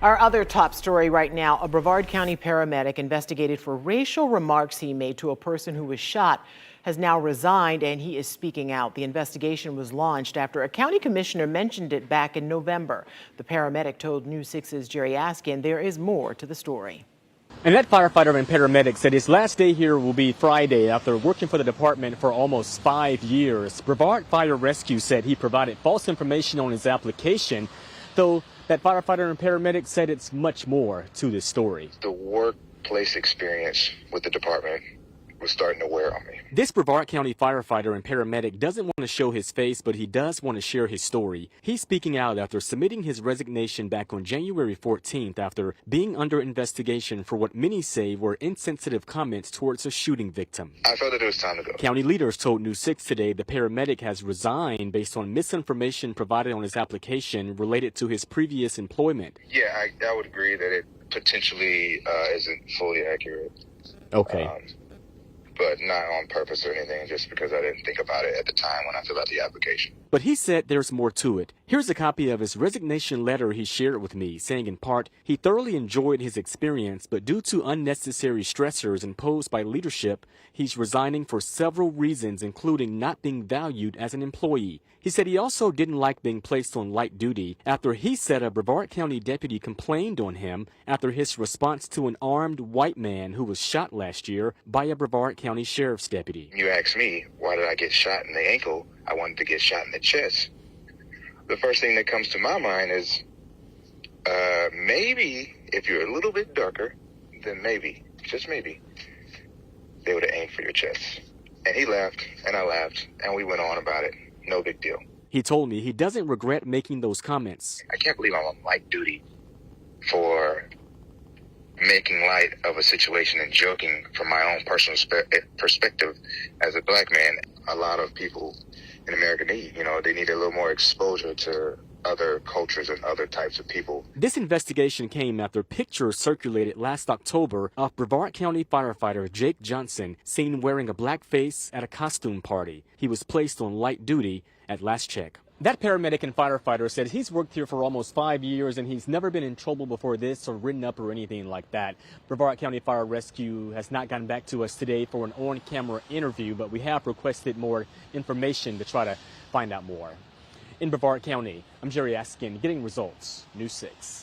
Our other top story right now, a Brevard County paramedic investigated for racial remarks he made to a person who was shot has now resigned, and he is speaking out. The investigation was launched after a county commissioner mentioned it back in November. The paramedic told News 6's Jerry Askin there is more to the story. And that firefighter and paramedic said his last day here will be Friday after working for the department for almost 5 years. Brevard Fire Rescue said he provided false information on his application, though that firefighter and paramedic said it's much more to this story. The workplace experience with the department was starting to wear on me. This Brevard County firefighter and paramedic doesn't want to show his face, but he does want to share his story. He's speaking out after submitting his resignation back on January 14th after being under investigation for what many say were insensitive comments towards a shooting victim. I felt that it was time to go. County leaders told News 6 today the paramedic has resigned based on misinformation provided on his application related to his previous employment. Yeah, I would agree that it potentially isn't fully accurate. Okay. But not on purpose or anything, just because I didn't think about it at the time when I filled out the application. But he said there's more to it. Here's a copy of his resignation letter he shared with me, saying in part, he thoroughly enjoyed his experience, but due to unnecessary stressors imposed by leadership, he's resigning for several reasons, including not being valued as an employee. He said he also didn't like being placed on light duty after he said a Brevard County deputy complained on him after his response to an armed white man who was shot last year by a Brevard County sheriff's deputy. You asked me, why did I get shot in the ankle? I wanted to get shot in the chest. The first thing that comes to my mind is, maybe if you're a little bit darker, then maybe, just maybe, they would have aimed for your chest. And he laughed, and I laughed, and we went on about it. No big deal. He told me he doesn't regret making those comments. I can't believe I'm on light duty for making light of a situation and joking from my own personal perspective as a black man. A lot of people in America need, they need a little more exposure to other cultures and other types of people. This investigation came after pictures circulated last October of Brevard County firefighter Jake Johnson seen wearing a black face at a costume party. He was placed on light duty at last check. That paramedic and firefighter said he's worked here for almost 5 years and he's never been in trouble before this or written up or anything like that. Brevard County Fire Rescue has not gotten back to us today for an on-camera interview, but we have requested more information to try to find out more. In Brevard County, I'm Jerry Askin, getting results, News 6.